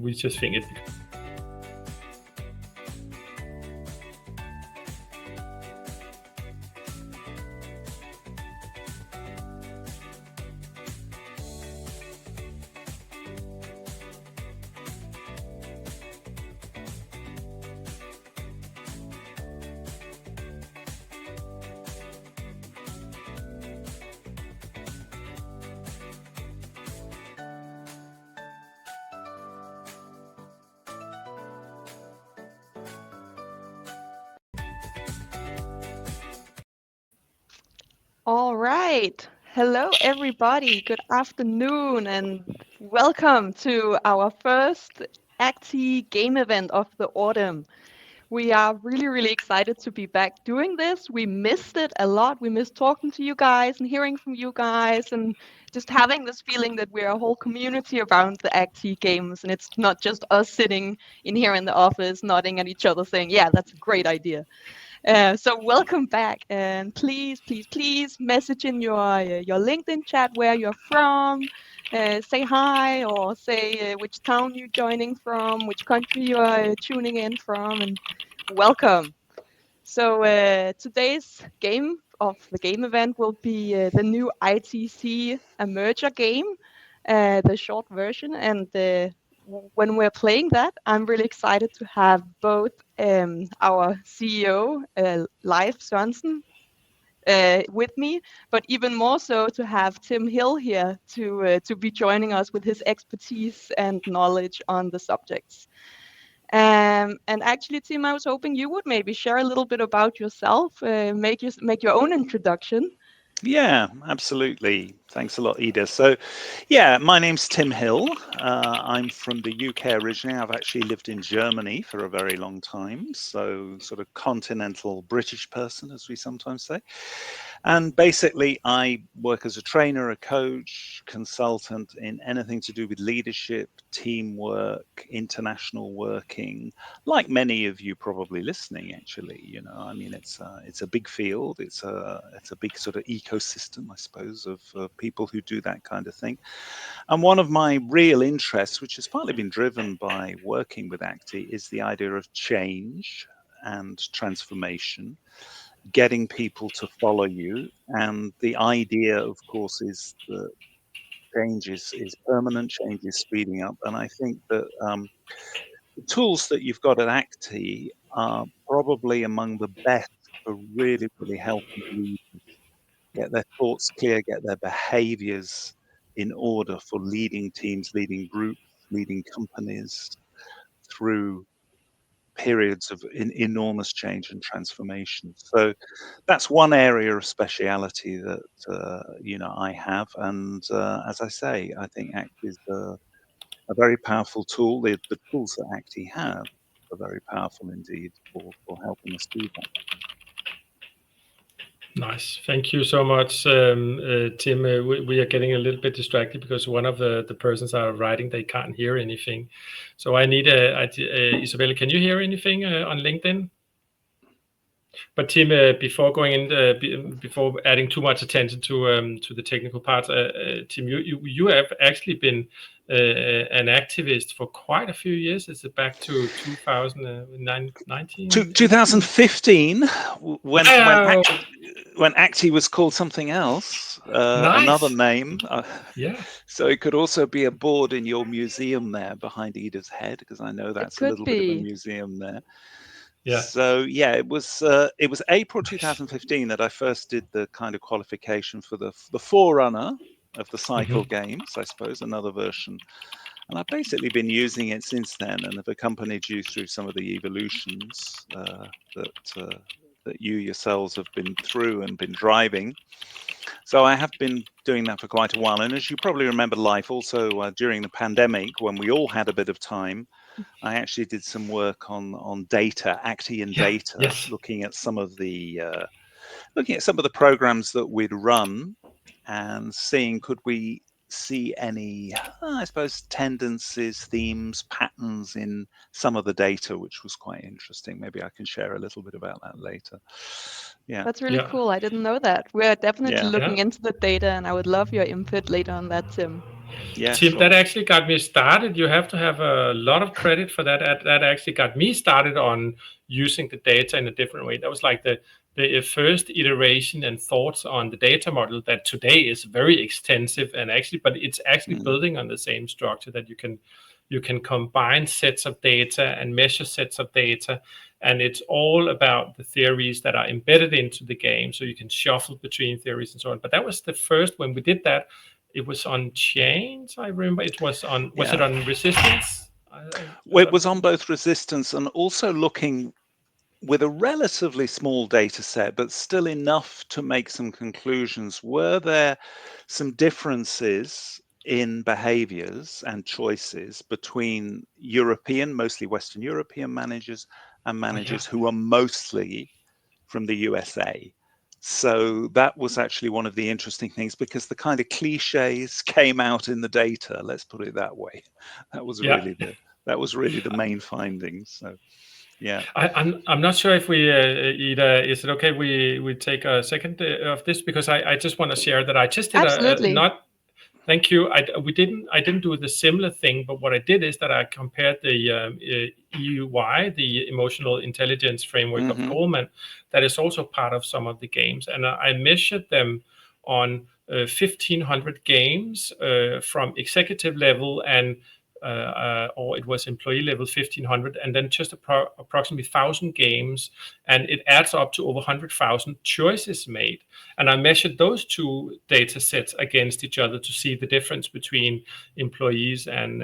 we just think it. All right. Hello, everybody. Good afternoon, and welcome to our first ACTI game event of the autumn. We are really excited to be back doing this. We missed it a lot. We missed talking to you guys and hearing from you guys and just having this feeling that we're a whole community around the ACTI games, and it's not just us sitting in here in the office nodding at each other saying, yeah, that's a great idea. So welcome back, and please message in your LinkedIn chat where you're from. Say hi or say which town you're joining from, which country you are tuning in from, and welcome. So today's game of the game event will be the new ITC Emerger game, the short version. And when we're playing that, I'm really excited to have both our CEO, Leif Sørensen, with me, but even more so to have Tim Hill here to be joining us with his expertise and knowledge on the subjects. And actually, Tim, I was hoping you would maybe share a little bit about yourself, make your own introduction. Yeah, absolutely. Thanks a lot, Ida. So, yeah, my name's Tim Hill. I'm from the UK originally. I've actually lived in Germany for a very long time. So, sort of continental British person, as we sometimes say. And basically, I work as a trainer, a coach, consultant in anything to do with leadership, teamwork, international working. Like many of you probably listening, actually, I mean, it's a big field. It's a big sort of ecosystem, I suppose, of people who do that kind of thing. And one of my real interests, which has partly been driven by working with ACTI, is the idea of change and transformation, getting people to follow you. And the idea, of course, is that change is permanent, change is speeding up. And I think that the tools that you've got at ACTI are probably among the best for really helping leaders get their thoughts clear, get their behaviors in order for leading teams, leading groups, leading companies through periods of enormous change and transformation. So that's one area of speciality that I have, and as I say, I think ACT is a very powerful tool. The tools that ACT have are very powerful indeed for helping us do that. Nice. Thank you so much, Tim. We are getting a little bit distracted because one of the persons are writing they can't hear anything. So I need Isabella, can you hear anything on LinkedIn? But Tim, before going in, before adding too much attention to the technical parts, Tim, you have actually been an activist for quite a few years. Is it back to 2019? 2015, when Wow. when ACTI was called something else, Nice. another name. Yeah. So it could also be a board in your museum there behind Ida's head, because I know that's a little bit of a museum there. Yeah. So yeah, it was April 2015 that I first did the kind of qualification for the forerunner of the cycle games, I suppose, another version. And I've basically been using it since then, and have accompanied you through some of the evolutions that you yourselves have been through and been driving. So I have been doing that for quite a while. And as you probably remember, Life, also during the pandemic, when we all had a bit of time, I actually did some work on data, ACTI and data, yes. looking at some of the programs that we'd run and seeing could we see any, I suppose, tendencies, themes, patterns in some of the data, which was quite interesting. Maybe I can share a little bit about that later. Yeah. That's really Yeah. cool. I didn't know that. We're definitely Yeah. looking Yeah. into the data, and I would love your input later on that, Tim. Yeah, Tim, sure. that actually got me started. You have to have a lot of credit for that. That actually got me started on using the data in a different way. That was like the first iteration and thoughts on the data model that today is very extensive and actually, but it's actually building on the same structure that you can combine sets of data and measure sets of data, and it's all about the theories that are embedded into the game, so you can shuffle between theories and so on. But that was the first when we did that. It was on chains. I remember it was on. Was it Yeah. on resistance? Well, it was on both resistance and also looking with a relatively small data set, but still enough to make some conclusions. Were there some differences in behaviors and choices between European, mostly Western European managers and Oh yeah. managers who are mostly from the USA? So that was actually one of the interesting things, because the kind of cliches came out in the data, let's put it that way. That was Yeah. really the main findings. So yeah. I'm not sure if we Ida, is it okay we take a second of this, because I just want to share that I just did a Absolutely. not. Thank you. I didn't do the similar thing, but what I did is that I compared the EUY, the Emotional Intelligence Framework of Hmm. Goldman, that is also part of some of the games, and I measured them on 1,500 games from executive level and or it was employee level 1,500, and then just approximately 1,000 games, and it adds up to over 100,000 choices made. And I measured those two data sets against each other to see the difference between employees and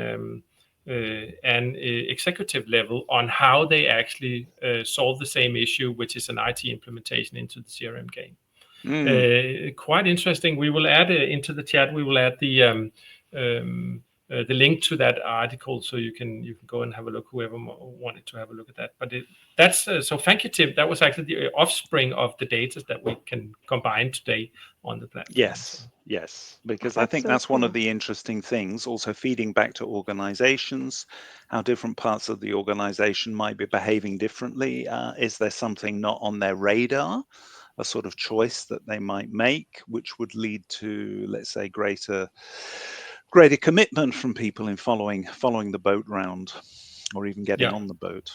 executive level on how they actually solve the same issue, which is an IT implementation into the CRM game. Quite interesting. We will add into the chat. We will add the link to that article, so you can go and have a look. Whoever wanted to have a look at that. But that's so. Thank you, Tim. That was actually the offspring of the data that we can combine today on the platform. Yes, yes, because I That's think so that's one of cool. the interesting things, also feeding back to organizations, how different parts of the organization might be behaving differently. Is there something not on their radar, a sort of choice that they might make, which would lead to, let's say, greater commitment from people in following the boat round, or even getting Yeah. on the boat.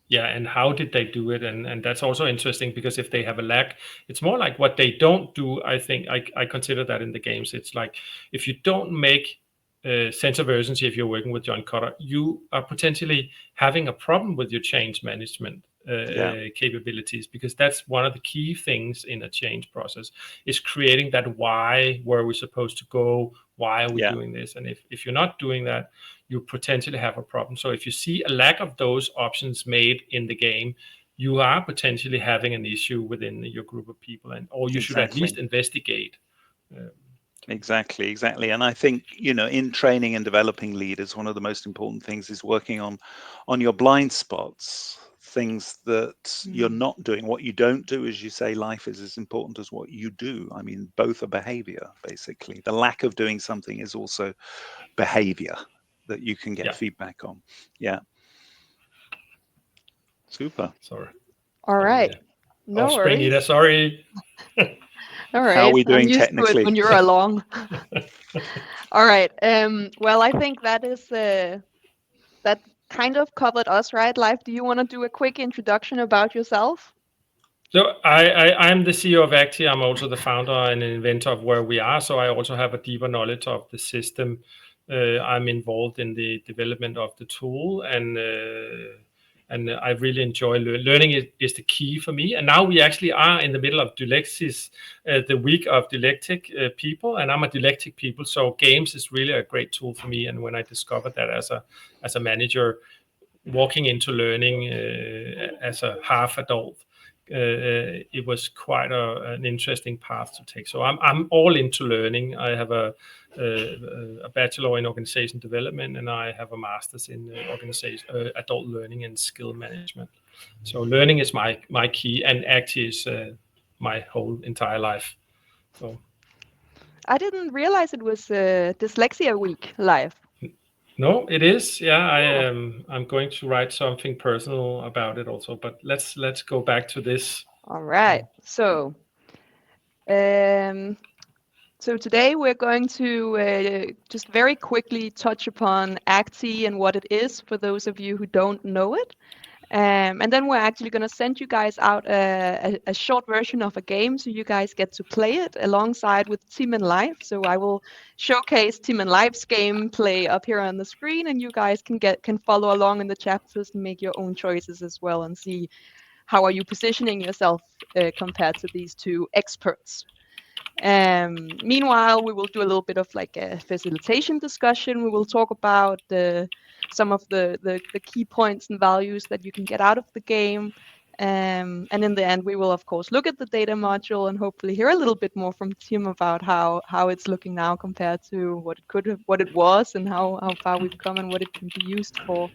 Yeah, and how did they do it? And that's also interesting, because if they have a lack, it's more like what they don't do. I think I consider that in the games. It's like if you don't make sense of urgency, if you're working with John Cotter, you are potentially having a problem with your change management Yeah, capabilities, because that's one of the key things in a change process, is creating that why, where are we supposed to go, why are we yeah, doing this? And if you're not doing that, you potentially have a problem. So if you see a lack of those options made in the game, you are potentially having an issue within your group of people, or you should at least exactly. investigate. Uh, Exactly. And I think, in training and developing leaders, one of the most important things is working on your blind spots, things that you're Mm. not doing. What you don't do, as you say, life is as important as what you do. I mean, both are behavior, basically. The lack of doing something is also behavior that you can get yeah, feedback on. Yeah. Super. sorry. All Sorry. right. No Offspring, Ida, worries. sorry. All How are right. we I'm doing used to it technically? when you're along. All right. Well, I think that is that kind of covered us, right? Leif, do you want to do a quick introduction about yourself? So I'm the CEO of Acti. I'm also the founder and inventor of Where We Are. So I also have a deeper knowledge of the system. I'm involved in the development of the tool, and I really enjoy learning. Is the key for me. And now we actually are in the middle of Dylexis, the week of dyslexic people, and I'm a dyslexic people. So games is really a great tool for me. And when I discovered that as a manager, walking into learning as a half adult, it was quite an interesting path to take. So I'm all into learning. I have a bachelor in organization development, and I have a master's in organization adult learning and skill management. So learning is my key, and Acti is my whole entire life. So I didn't realize it was Dyslexia Week live. No, it is. Yeah, Oh. I'm going to write something personal about it also. But let's go back to this. All right. Um, so today we're going to just very quickly touch upon ACTI and what it is for those of you who don't know it. And then we're actually going to send you guys out a short version of a game so you guys get to play it alongside with Team in Live. So I will showcase Team in Live's gameplay up here on the screen, and you guys can follow along in the chapters and make your own choices as well and see how are you positioning yourself compared to these two experts. Meanwhile, we will do a little bit of like a facilitation discussion. We will talk about some of the key points and values that you can get out of the game. And in the end, we will of course look at the data module and hopefully hear a little bit more from Tim about how it's looking now compared to what it was, and how far we've come and what it can be used for.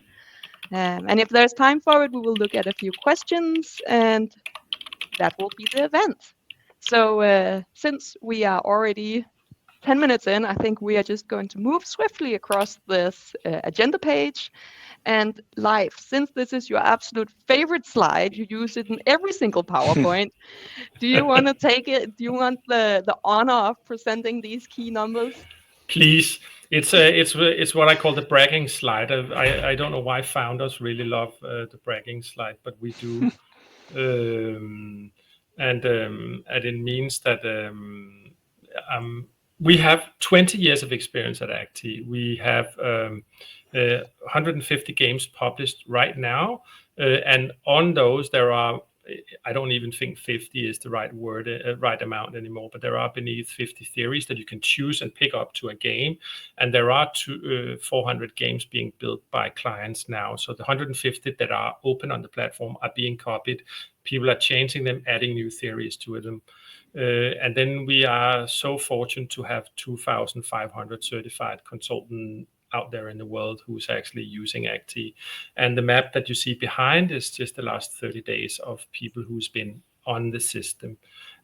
And if there's time for it, we will look at a few questions, and that will be the event. So since we are already 10 minutes in, I think we are just going to move swiftly across this agenda page. And Live, since this is your absolute favorite slide, you use it in every single PowerPoint. Do you want to take it? Do you want the honor of presenting these key numbers? Please, it's what I call the bragging slide. I don't know why founders really love the bragging slide, but we do. And it means that we have 20 years of experience at ACTI. We have 150 games published right now, and on those there are, I don't even think 50 is the right word, right amount anymore, but there are beneath 50 theories that you can choose and pick up to a game. And there are 400 games being built by clients now. So the 150 that are open on the platform are being copied. People are changing them, adding new theories to them. And then we are so fortunate to have 2,500 certified consultants out there in the world who's actually using ACTI. And the map that you see behind is just the last 30 days of people who's been on the system.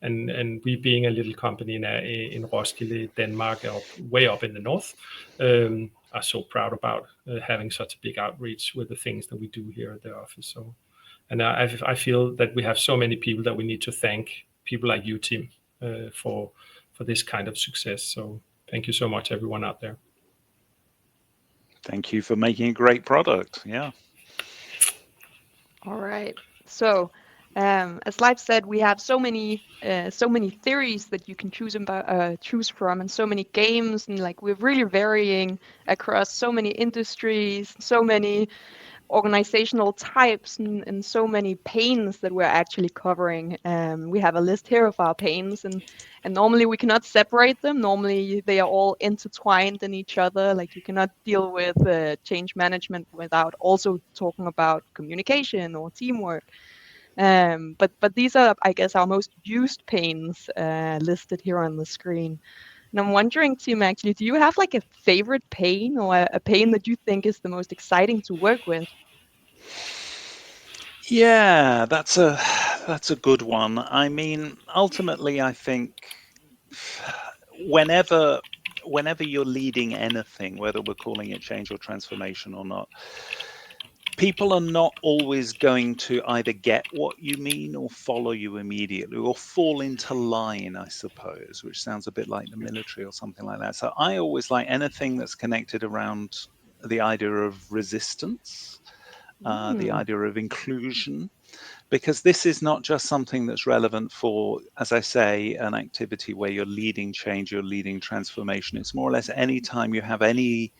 And we being a little company in Roskilde, Denmark, way up in the north, are so proud about having such a big outreach with the things that we do here at the office. So, and I feel that we have so many people that we need to thank, people like you, Tim, for this kind of success. So thank you so much, everyone out there. Thank you for making a great product. Yeah. All right. So, as Live said, we have so many theories that you can choose from, and so many games, and like we're really varying across so many industries, so many organizational types, and so many pains that we're actually covering. We have a list here of our pains, and normally we cannot separate them. Normally they are all intertwined in each other. Like you cannot deal with change management without also talking about communication or teamwork. But these are, I guess, our most used pains listed here on the screen. And I'm wondering, Tim, actually, do you have like a favorite pain, or a pain that you think is the most exciting to work with? Yeah, that's a good one. I mean, ultimately, I think whenever you're leading anything, whether we're calling it change or transformation or not, people are not always going to either get what you mean or follow you immediately, or fall into line, I suppose, which sounds a bit like the military or something like that. So I always like anything that's connected around the idea of resistance, the idea of inclusion, because this is not just something that's relevant for, as I say, an activity where you're leading change, you're leading transformation. It's more or less any time you have any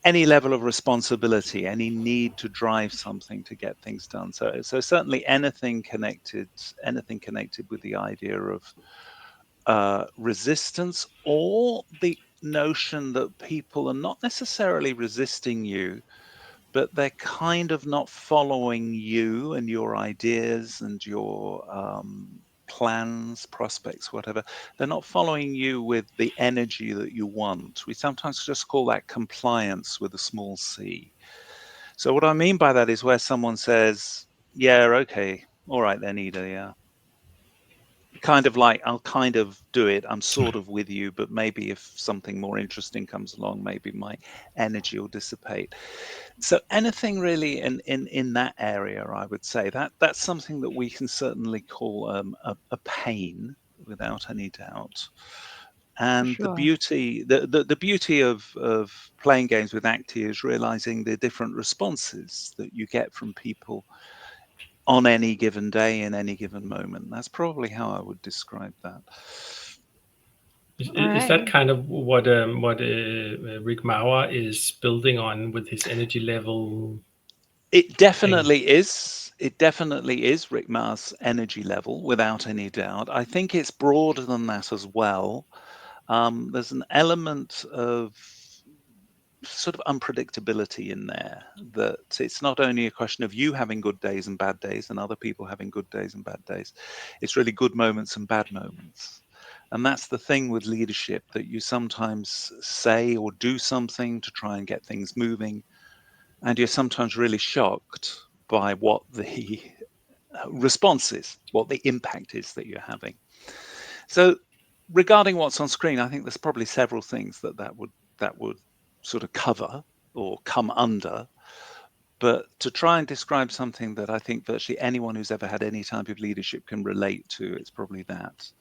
level of responsibility, any need to drive something to get things done. So certainly anything connected with the idea of resistance, or the notion that people are not necessarily resisting you, but they're kind of not following you and your ideas and your plans, prospects, whatever. They're not following you with the energy that you want. We sometimes just call that compliance with a small c. So what I mean by that is where someone says, yeah, okay, all right then, Ida, yeah. kind of like, I'll kind of do it. I'm sort of with you, but maybe if something more interesting comes along, maybe my energy will dissipate. So anything really in that area, I would say that's something that we can certainly call a pain, without any doubt. For And sure. the beauty of playing games with Acti is realizing the different responses that you get from people on any given day in any given moment. That's probably how I would describe that. All Is right. that kind of what Rick Mauer is building on with his energy level It thing? definitely is. It definitely is Rick Ma's energy level, without any doubt. I think it's broader than that as well. There's an element of sort of unpredictability in there, that it's not only a question of you having good days and bad days and other people having good days and bad days. It's really good moments and bad moments. And that's the thing with leadership, that you sometimes say or do something to try and get things moving, and you're sometimes really shocked by what the response is, what the impact is that you're having. So regarding what's on screen, I think there's probably several things that would sort of cover or come under. But to try and describe something that I think virtually anyone who's ever had any type of leadership can relate to, it's probably that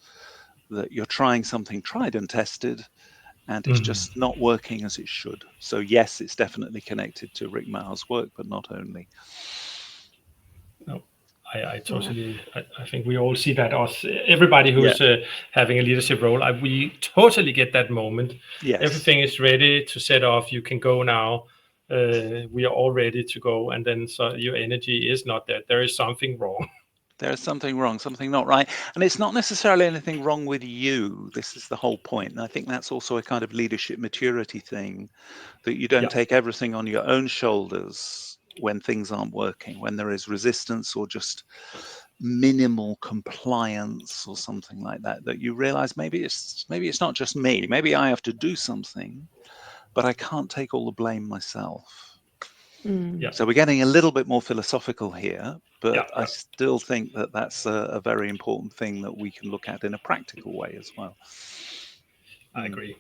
you're trying something tried and tested, and it's Mhm. just not working as it should. So yes, it's definitely connected to Rick Maher's work, but not only. No, I All right. totally, I think we all see that. Us, everybody Yeah. who's having a leadership role, we totally get that moment. Yes. Everything is ready to set off. You can go now. We are all ready to go, and then so your energy is not there. There is something wrong. There's something wrong, something not right. And it's not necessarily anything wrong with you. This is the whole point. And I think that's also a kind of leadership maturity thing, that you don't Yeah, take everything on your own shoulders when things aren't working, when there is resistance or just minimal compliance or something like that, that you realize maybe it's not just me. Maybe I have to do something, but I can't take all the blame myself. Mm. yeah, So we're getting a little bit more philosophical here, yeah, but I yeah. still think that that's a very important thing that we can look at in a practical way as well. I Mm, agree.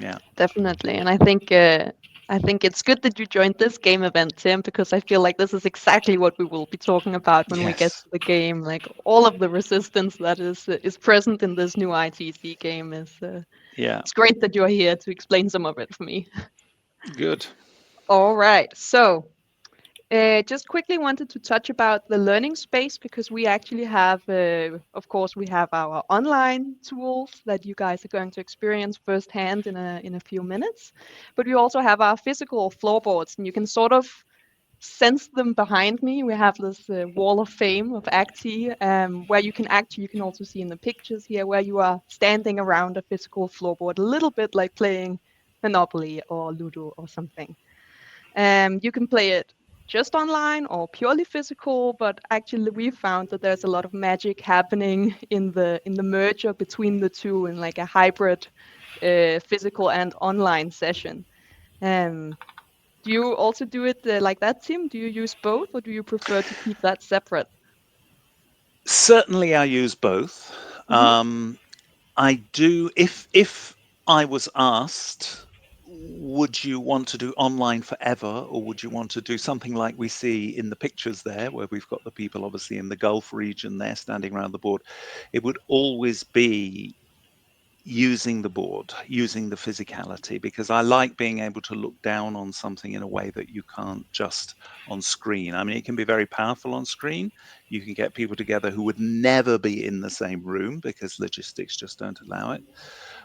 yeah. Definitely. And I think it's good that you joined this game event, Tim, because I feel like this is exactly what we will be talking about when we get Yes. to the game. Like all of the resistance that is present in this new ITC game is Yeah. it's great that you're here to explain some of it for me. Good. All right. So just quickly wanted to touch about the learning space because we actually have, of course, we have our online tools that you guys are going to experience firsthand in a few minutes, but we also have our physical floorboards, and you can sort of sense them behind me. We have this wall of fame of Acti, where you can also see in the pictures here where you are standing around a physical floorboard, a little bit like playing Monopoly or Ludo or something. You can play it just online or purely physical, but actually we found that there's a lot of magic happening in the merger between the two in like a hybrid physical and online session. Um, do you also do it like that, Tim? Do you use both, or do you prefer to keep that separate? Certainly I use both. Hmm. I do, if I was asked, would you want to do online forever, or would you want to do something like we see in the pictures there, where we've got the people obviously in the Gulf region there standing around the board? It would always be using the board, using the physicality, because I like being able to look down on something in a way that you can't just on screen. I mean, it can be very powerful on screen. You can get people together who would never be in the same room because logistics just don't allow it.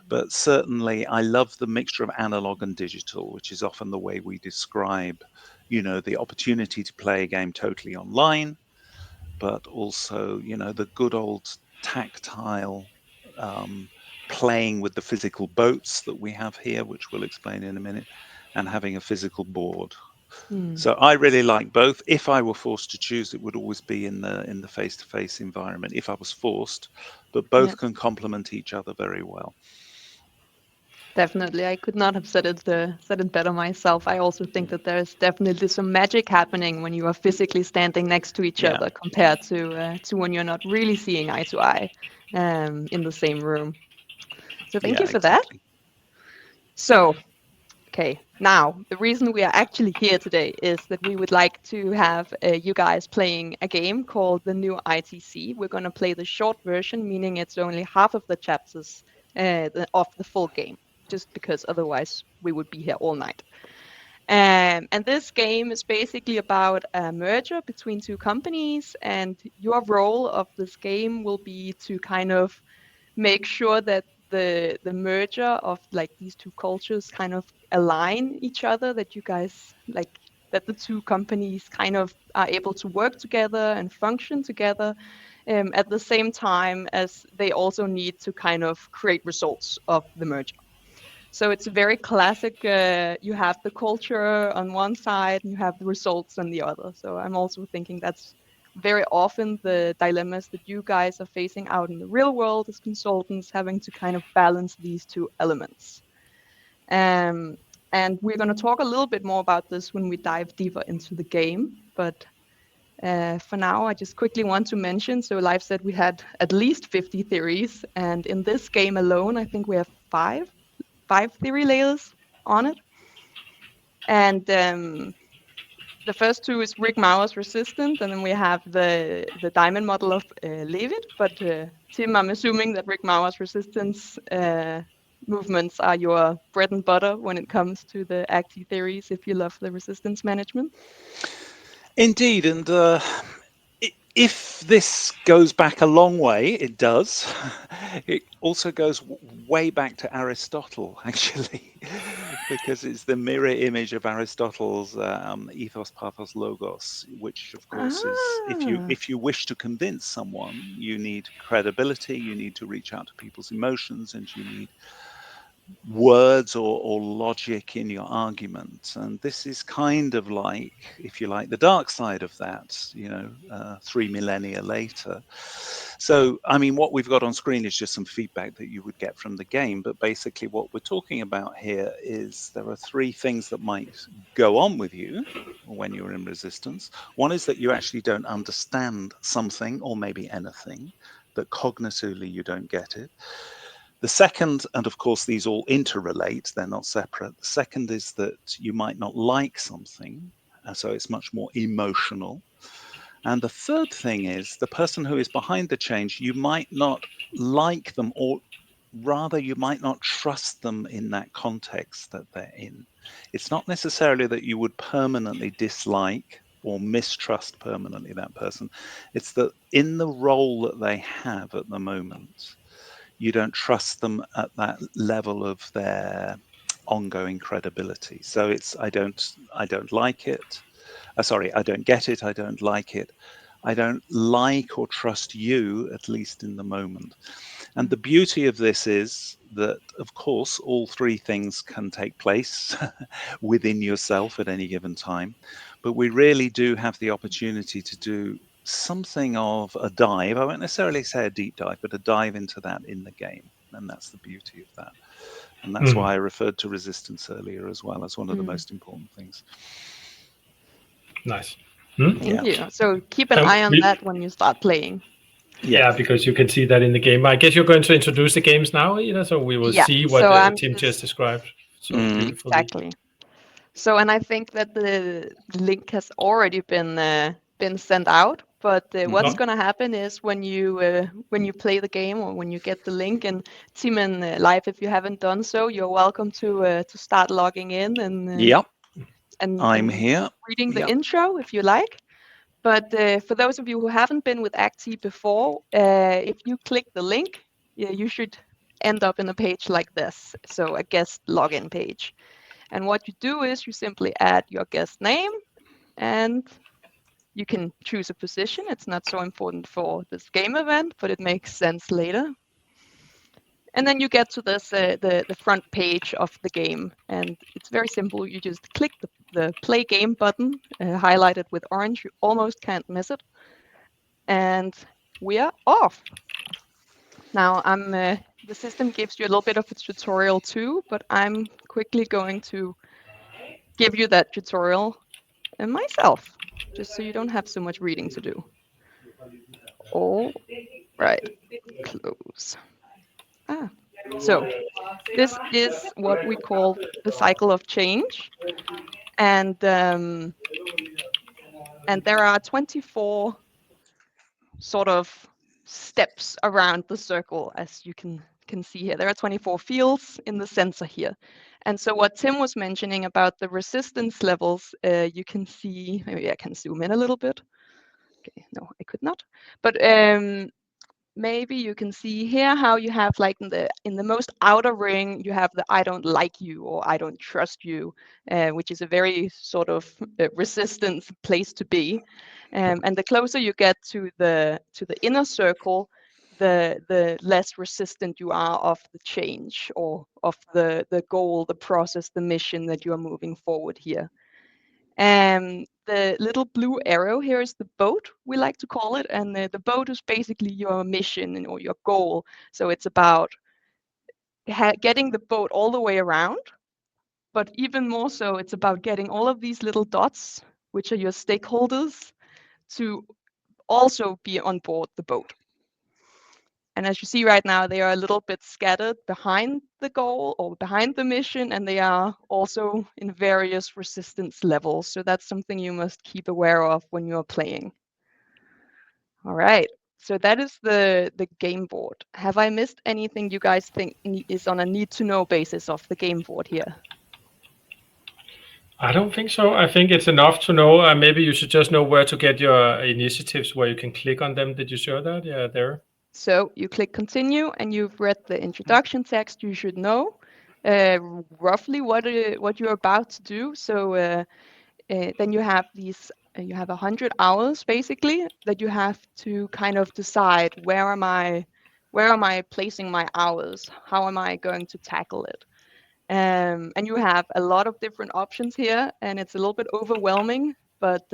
But certainly, I love the mixture of analog and digital, which is often the way we describe, the opportunity to play a game totally online, but also, the good old tactile um, playing with the physical boats that we have here, which we'll explain in a minute, and having a physical board. Hmm. So I really like both. If I were forced to choose, it would always be in the face-to-face environment. If I was forced, but Yeah. both can complement each other very well. Definitely, I could not have said it better myself. I also think that there's definitely some magic happening when you are physically standing next to each Yeah. other compared to when you're not really seeing eye to eye in the same room. So thank you for that. Exactly. So, okay, now the reason we are actually here today is that we would like to have you guys playing a game called the new ITC. We're going to play the short version, meaning it's only half of the chapters of the full game, just because otherwise we would be here all night. And this game is basically about a merger between two companies, and your role of this game will be to kind of make sure that the merger of like these two cultures kind of align each other, that you guys like that the two companies kind of are able to work together and function together at the same time as they also need to kind of create results of the merger. So it's a very classic, you have the culture on one side and you have the results on the other. So I'm also thinking that's very often the dilemmas that you guys are facing out in the real world as consultants, having to kind of balance these two elements. Um, and we're going to talk a little bit more about this when we dive deeper into the game. But for now, I just quickly want to mention, so Live said we had at least 50 theories. And in this game alone, I think we have five theory layers on it. And the first two is Rick Mauer's resistant, and then we have the diamond model of Leavitt. But Tim, I'm assuming that Rick Mauer's resistance movements are your bread and butter when it comes to the active theories, if you love the resistance management. Indeed, and if this goes back a long way, it does. It also goes way back to Aristotle, actually, because it's the mirror image of Aristotle's ethos, pathos, logos, which, of course, is if you wish to convince someone, you need credibility, you need to reach out to people's emotions, and you need words or logic in your argument. And this is kind of like, if you like, the dark side of that, 3 millennia later. So, I mean, what we've got on screen is just some feedback that you would get from the game. But basically what we're talking about here is there are three things that might go on with you when you're in resistance. One is that you actually don't understand something or maybe anything, that cognitively you don't get it. The second, and of course these all interrelate, they're not separate. The second is that you might not like something, so it's much more emotional. And the third thing is the person who is behind the change, you might not like them, or rather you might not trust them in that context that they're in. It's not necessarily that you would permanently dislike or mistrust permanently that person. It's that in the role that they have at the moment, you don't trust them at that level of their ongoing credibility. So it's I don't like it. Sorry, I don't get it. I don't like it. I don't like or trust you, at least in the moment. And the beauty of this is that, of course, all three things can take place within yourself at any given time. But we really do have the opportunity to do something of a dive. I won't necessarily say a deep dive, but a dive into that in the game. And that's the beauty of that. And that's why I referred to resistance earlier as well as one of the most important things. Nice. Thank you. So keep an eye on that when you start playing. Yeah, because you can see that in the game. I guess you're going to introduce the games now, Ida, so we will see what Tim just described so beautifully. Exactly. So, and I think that the link has already been sent out. But what's going to happen is when you play the game or when you get the link, and Tim and Live, if you haven't done so, you're welcome to start logging in and I'm here reading the intro if you like. But for those of you who haven't been with Acti before, if you click the link, you should end up in a page like this, so a guest login page. And what you do is you simply add your guest name, and you can choose a position. It's not so important for this game event, but it makes sense later. And then you get to this the front page of the game, and it's very simple. You just click the play game button, highlighted with orange. You almost can't miss it. And we are off. Now I'm the system gives you a little bit of a tutorial too, but I'm quickly going to give you that tutorial myself, just so you don't have so much reading to do. All right, close. So this is what we call the cycle of change, and there are 24 sort of steps around the circle, as you can see here. There are 24 fields in the center here. And so what Tim was mentioning about the resistance levels, you can see, maybe I can zoom in a little bit. Okay, no, I could not. But maybe you can see here how you have, like, in the most outer ring, you have the I don't like you or I don't trust you, which is a very sort of resistance place to be. And the closer you get to the inner circle, the less resistant you are of the change or of the goal, the process, the mission that you are moving forward here. The little blue arrow here is the boat, we like to call it, and the boat is basically your mission or your goal. So it's about getting the boat all the way around, but even more so, it's about getting all of these little dots, which are your stakeholders, to also be on board the boat. And as you see right now, they are a little bit scattered behind the goal or behind the mission, and they are also in various resistance levels. So that's something you must keep aware of when you're playing. All right, so that is the game board. Have I missed anything you guys think is on a need-to-know basis of the game board here? I don't think so. I think it's enough to know. Maybe you should just know where to get your initiatives, where you can click on them. Did you show that? Yeah, there. So you click continue, and you've read the introduction text. You should know roughly what you're about to do. So then you have these. You have 100 hours basically that you have to kind of decide where am I placing my hours? How am I going to tackle it? And you have a lot of different options here, and it's a little bit overwhelming, but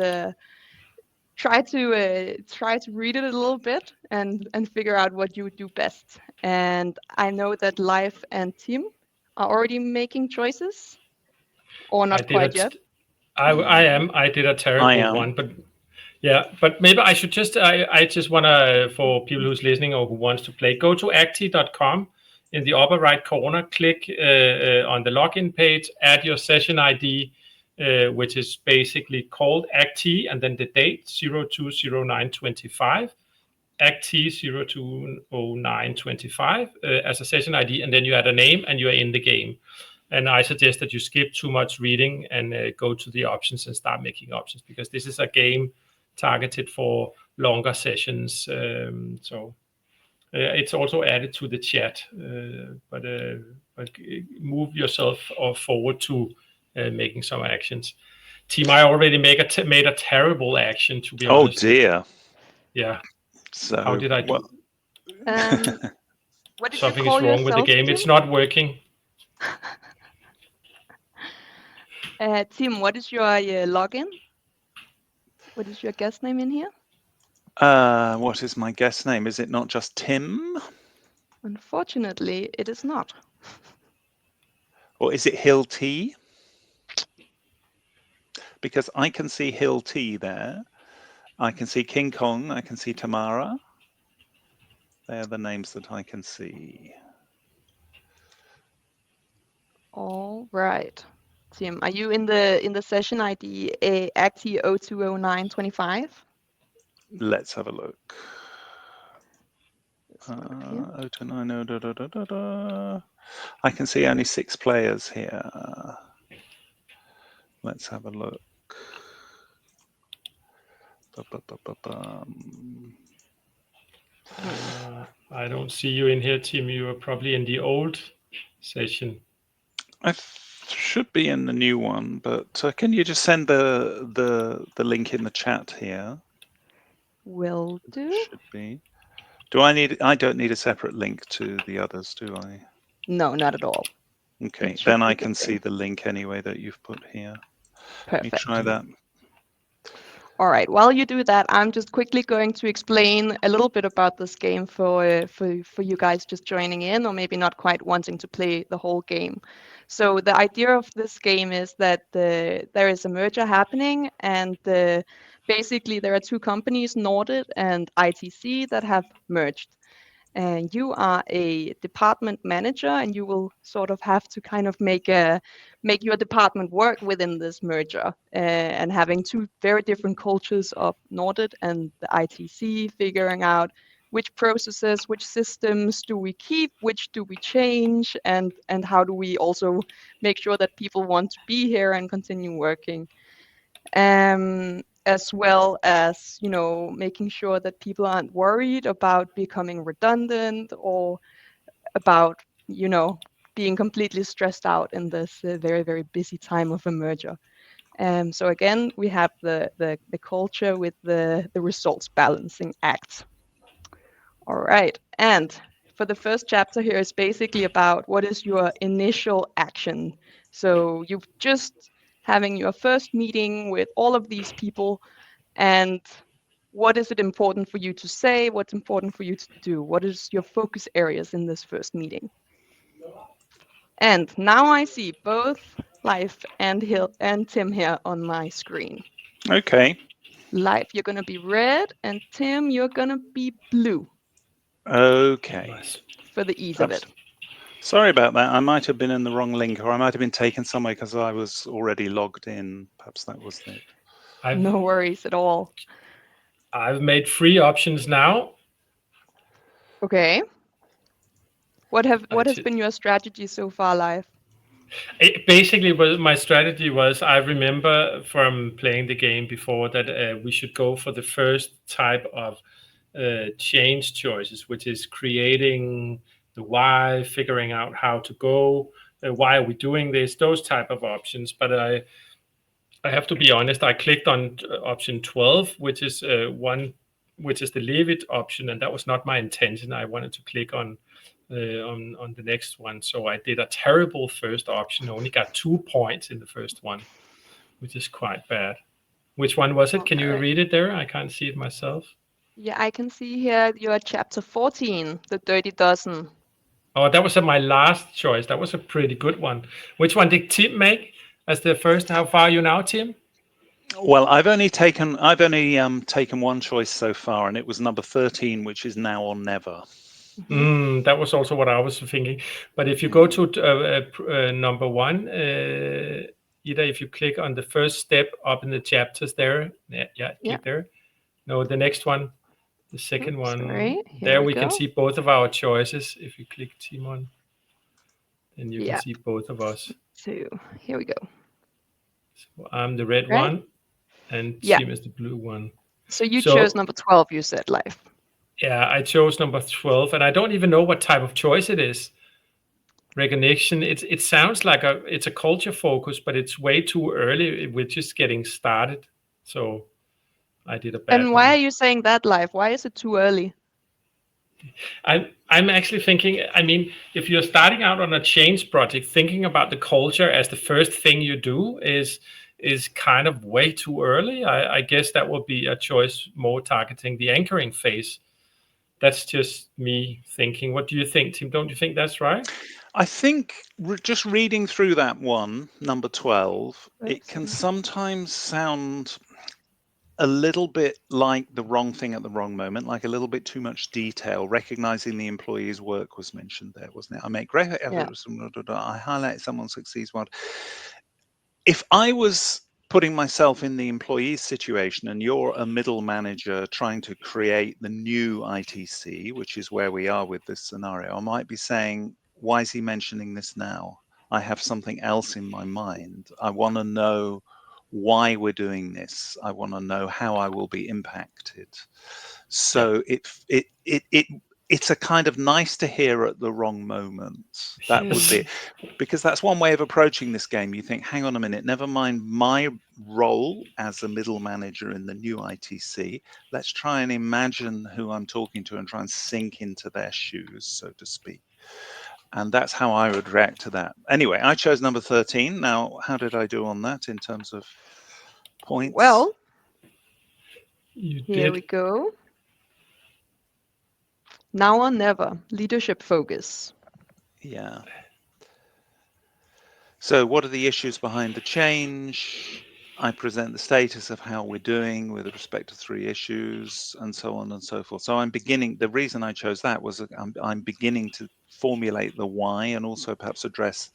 try to read it a little bit and figure out what you do best. And I know that Leif and Tim are already making choices, or not quite yet. I am. I did a terrible one, but yeah. But maybe I should just. I just want to, for people who's listening or who wants to play, go to acti.com. In the upper right corner, click on the login page, add your session ID, which is basically called ACT, and then the date 020925, ACT 020925 as a session ID, and then you add a name and you are in the game. And I suggest that you skip too much reading and go to the options and start making options, because this is a game targeted for longer sessions. It's also added to the chat, but move yourself forward to making some actions. Team, I already made a terrible action, to be honest. Oh dear. Yeah. So how did I do? What did Something you call is wrong with the game. Tim? It's not working. Tim, what is your login? What is your guest name in here? What is my guest name? Is it not just Tim? Unfortunately, it is not. Or is it Hill T? Because I can see Hill T there. I can see King Kong. I can see Tamara. They are the names that I can see. All right. Tim, are you in the session ID ACTI 020925? Let's have a look. 0290. I can see only 6 players here. Let's have a look. I don't see you in here, Tim. You are probably in the old session. I should be in the new one, but can you just send the link in the chat here? Will do. Should be. I don't need a separate link to the others, do I? No, not at all. Okay, then I can see the link anyway that you've put here. Perfect. Let me try that. All right, while you do that, I'm just quickly going to explain a little bit about this game for you guys just joining in, or maybe not quite wanting to play the whole game. So the idea of this game is that there is a merger happening, and basically there are two companies, Norded and ITC, that have merged. And you are a department manager, and you will sort of have to kind of make your department work within this merger, and having two very different cultures of Norded and the ITC, figuring out which processes, which systems do we keep, which do we change, and how do we also make sure that people want to be here and continue working. As well as, making sure that people aren't worried about becoming redundant, or about, being completely stressed out in this very, very busy time of a merger. So again, we have the culture with the results balancing act. All right. And for the first chapter here is basically about what is your initial action. So you've just having your first meeting with all of these people, and what is it important for you to say? What's important for you to do? What is your focus areas in this first meeting? And now I see both Leif and Tim here on my screen. Okay. Leif, you're going to be red, and Tim, you're going to be blue. Okay. Nice. For the ease of it. Sorry about that. I might have been in the wrong link, or I might have been taken somewhere because I was already logged in. Perhaps that was it. No worries at all. I've made 3 options now. Okay. What has been your strategy so far, Leif? Basically, my strategy was, I remember from playing the game before that we should go for the first type of change choices, which is creating the why, figuring out how to go, why are we doing this, those type of options. But I have to be honest, I clicked on option 12, which is which is the leave it option, and that was not my intention. I wanted to click on the next one. So I did a terrible first option, only got 2 points in the first one, which is quite bad. Which one was it? Can you read it there? I can't see it myself. Yeah, I can see here you're at chapter 14, the Dirty Dozen. Oh, that was my last choice. That was a pretty good one. Which one did Tim make as the first? How far are you now, Tim? Well, I've only taken one choice so far, and it was number 13, which is now or never. That was also what I was thinking. But if you go to number 1, either if you click on the first step up in the chapters there, click there. No, the next one, the second one. Sorry. There we can see both of our choices. If you click Timon, then you can see both of us. So here we go. So I'm the red one, and Tim is the blue one. So you chose number 12, you said, Leif. Yeah, I chose number 12, and I don't even know what type of choice it is. Recognition. It sounds like it's a culture focus, but it's way too early. We're just getting started. So I did a bad one. And why are you saying that, Leif? Why is it too early? I'm actually thinking, I mean, if you're starting out on a change project, thinking about the culture as the first thing you do is kind of way too early. I guess that would be a choice more targeting the anchoring phase. That's just me thinking. What do you think, Tim? Don't you think that's right? I think just reading through that one, number 12, it can sometimes sound a little bit like the wrong thing at the wrong moment, like a little bit too much detail. Recognizing the employee's work was mentioned there, wasn't it? I make great efforts. I highlight someone succeeds. If I was putting myself in the employee's situation and you're a middle manager trying to create the new ITC, which is where we are with this scenario, I might be saying, why is he mentioning this now? I have something else in my mind. I want to know why we're doing this. I want to know how I will be impacted. So it's a kind of nice to hear at the wrong moment. That would be, because that's one way of approaching this game. You think, hang on a minute, never mind my role as a middle manager in the new ITC. Let's try and imagine who I'm talking to and try and sink into their shoes, so to speak. And that's how I would react to that. Anyway, I chose number 13. Now, how did I do on that in terms of points? Well, You Here we did. go. Now or never, leadership focus. Yeah. So what are the issues behind the change? I present the status of how we're doing with respect to 3 issues, and so on and so forth. So the reason I chose that was that I'm beginning to formulate the why, and also perhaps address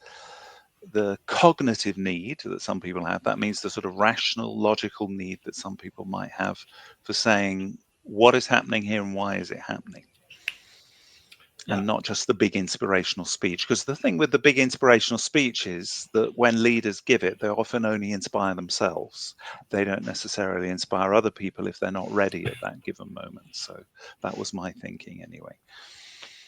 the cognitive need that some people have. That means the sort of rational, logical need that some people might have for saying, what is happening here and why is it happening? Yeah. And not just the big inspirational speech. Because the thing with the big inspirational speech is that when leaders give it, they often only inspire themselves. They don't necessarily inspire other people if they're not ready at that given moment. So that was my thinking anyway.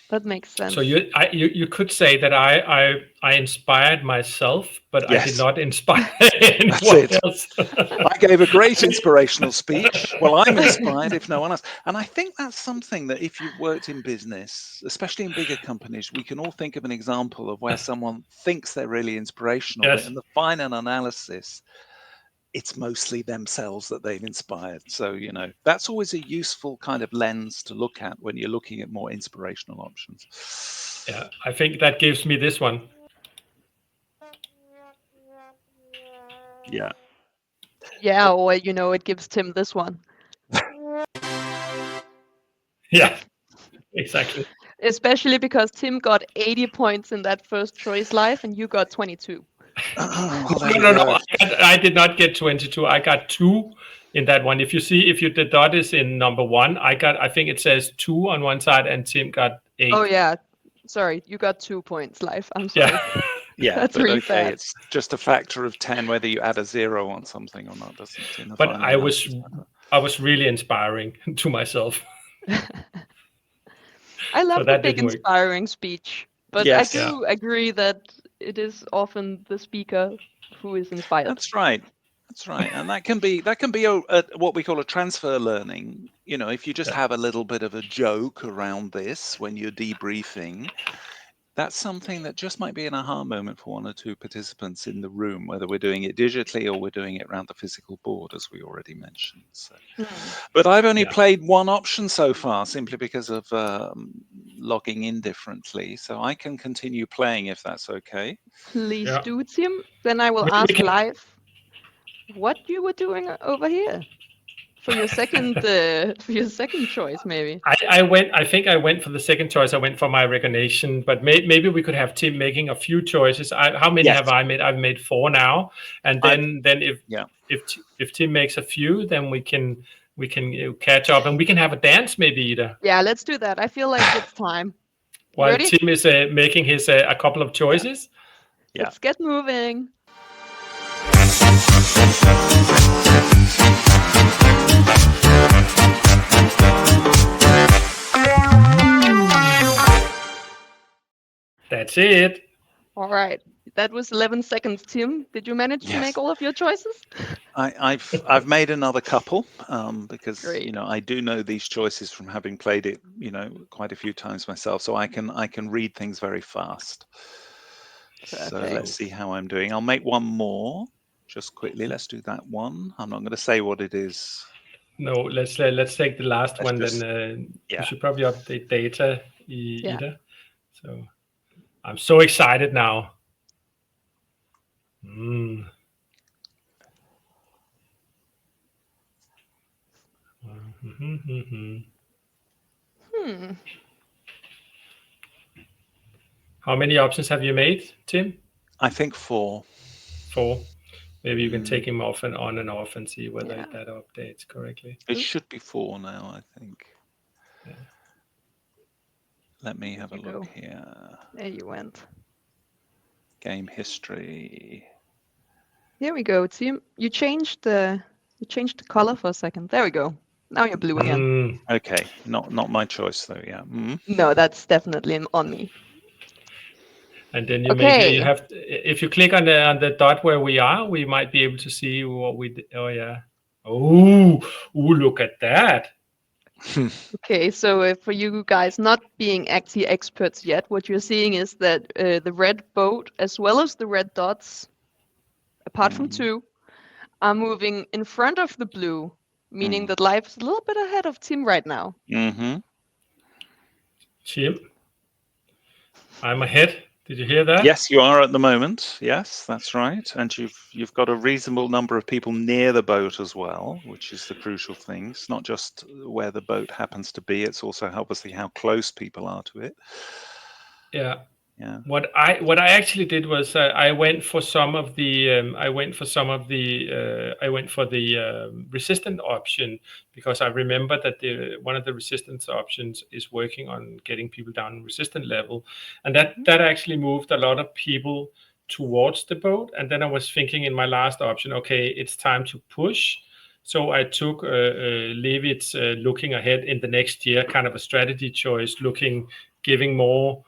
That makes sense. So you could say that I inspired myself, but I did Yes. not inspire That's anyone it. else. I gave a great inspirational speech. Well, I'm inspired if no one else. And I think that's something that if you've worked in business, especially in bigger companies, we can all think of an example of where someone thinks they're really inspirational, but Yes. in the final analysis, it's mostly themselves that they've inspired. So, that's always a useful kind of lens to look at when you're looking at more inspirational options. Yeah, I think that gives me this one. Yeah. Yeah, or it gives Tim this one. Yeah, exactly. Especially because Tim got 80 points in that first choice live and you got 22. Well, there you No. go. I did not get 22. I got 2 in that one. If the dot is in number 1, I think it says 2 on one side, and Tim got 8. Oh yeah, sorry, you got 2 points live. I'm sorry. Yeah. Yeah, That's but really okay, bad. it's just a factor of 10 whether you add a 0 on something or not, doesn't it? In the But final I analysis matter. was really inspiring to myself. I love the that big didn't work. inspiring speech, but I Yes. do agree that it is often the speaker who is inspired. That's right. That's right. And that can be what we call a transfer learning. If you just Yeah. have a little bit of a joke around this when you're debriefing, that's something that just might be an aha moment for 1 or 2 participants in the room, whether we're doing it digitally or we're doing it around the physical board, as we already mentioned. So. But I've only played 1 option so far, simply because of logging in differently. So I can continue playing if that's okay. Please Yeah. do, Tim. Then I will Maybe we ask can- live what you were doing over here for your second choice, maybe. I think I went for the second choice. I went for my recognition, but maybe we could have Tim making a few choices. How many Yes. have I made? I've made 4 now, and then Yeah. if Tim makes a few, then we can catch up, and we can have a dance maybe, Ida. Yeah, let's do that. I feel like it's time. While Ready? Tim is making his a couple of choices. Yeah. Let's get moving. That's it. All right. That was 11 seconds, Tim. Did you manage to Yes. make all of your choices? I've made another couple because Great. I do know these choices from having played it quite a few times myself, so I can read things very fast. Perfect. So let's see how I'm doing. I'll make 1 more just quickly. Let's do that one. I'm not going to say what it is. No, let's take the last Let's one. just- Then yeah. you should probably update data, Yeah. Ida. So I'm so excited now. How many options have you made, Tim? I think 4. 4. Maybe you can take him off and on and off and see whether that updates correctly. It should be 4 now, I think. Yeah. Let me have a look here. There you went. Game history. Here we go, Tim. You changed the color for a second. There we go. Now you're blue again. Okay, not my choice though. Yeah. No, that's definitely on me. And then you you have if you click on the dot where we are, we might be able to see what we did. Oh yeah. Oh, look at that. Okay, so for you guys not being actually experts yet, what you're seeing is that the red boat as well as the red dots, apart from 2, are moving in front of the blue meaning that life's a little bit ahead of Tim right now. Mm-hmm. Tim, I'm ahead. Did you hear that? Yes, you are at the moment. Yes, that's right. And you've got a reasonable number of people near the boat as well, which is the crucial thing. It's not just where the boat happens to be, it's also obviously how close people are to it. Yeah. Yeah. What I actually did was I went for some of the resistant option, because I remember that one of the resistance options is working on getting people down resistant level, and that actually moved a lot of people towards the boat. And then I was thinking in my last option, okay, it's time to push. So I took Levit's looking ahead in the next year, kind of a strategy choice, giving more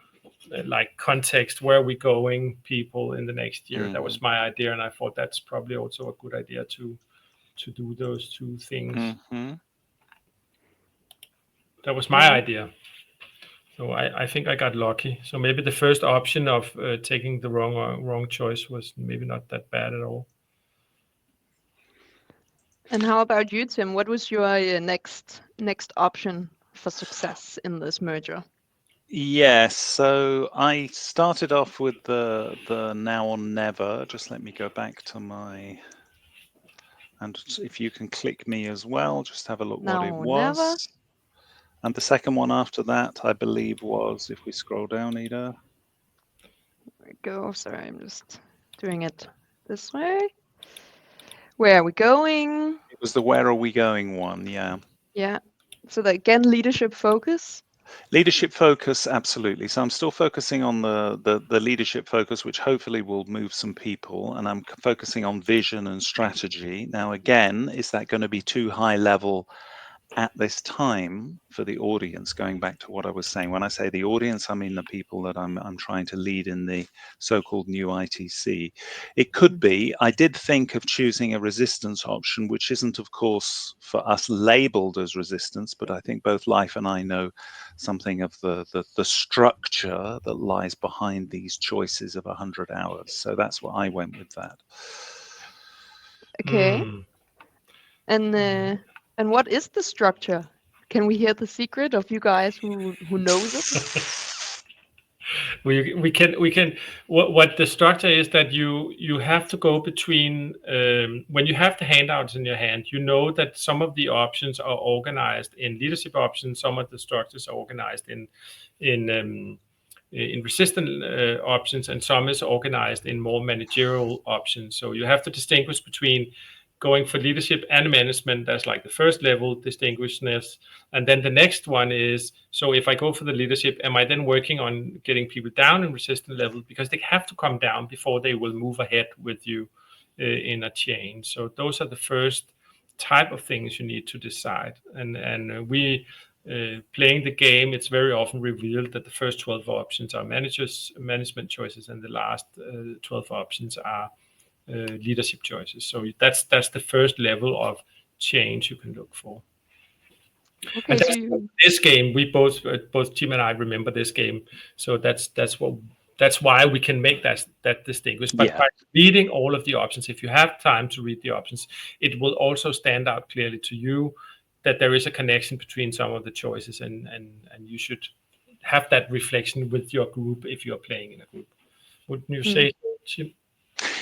like context, where are we going, people, in the next year. That was my idea, and I thought that's probably also a good idea to do those two things. Mm-hmm. That was my idea. So I think I got lucky. So maybe the first option of taking the wrong choice was maybe not that bad at all. And how about you, Tim? What was your next option for success in this merger? Yes, so I started off with the now or never. Just let me go back to my, and if you can click me as well, just have a look what it was. Never. And the second one after that, I believe, was, if we scroll down, Ida. There we go. Sorry, I'm just doing it this way. Where are we going? It was the where are we going one, yeah. Yeah. So that, again, leadership focus. Leadership focus, absolutely. So I'm still focusing on the leadership focus, which hopefully will move some people, and I'm focusing on vision and strategy. Now, again, is that going to be too high level at this time for the audience? Going back to what I was saying, when I say the audience, I mean the people that I'm trying to lead in the so-called new ITC. It could be, I did think of choosing a resistance option, which isn't, of course, for us labeled as resistance, but I think both Life and I know something of the structure that lies behind these choices of 100 hours. So that's why I went with that. Okay. And what is the structure? Can we hear the secret of you guys who knows it? we can what the structure is, that you have to go between when you have the handouts in your hand, you know that some of the options are organized in leadership options, some of the structures are organized in resistant options, and some is organized in more managerial options. So you have to distinguish between going for leadership and management. That's like the first level distinguishedness. And then the next one is, so if I go for the leadership, am I then working on getting people down in resistant level? Because they have to come down before they will move ahead with you in a chain. So those are the first type of things you need to decide. And we, playing the game, it's very often revealed that the first 12 options are management choices, and the last 12 options are leadership choices. So that's the first level of change you can look for. Okay, And so this game, we both Tim and I remember this game, so that's why we can make that distinguish. But by reading all of the options, if you have time to read the options, it will also stand out clearly to you that there is a connection between some of the choices, and you should have that reflection with your group if you're playing in a group. Wouldn't you say so, Tim?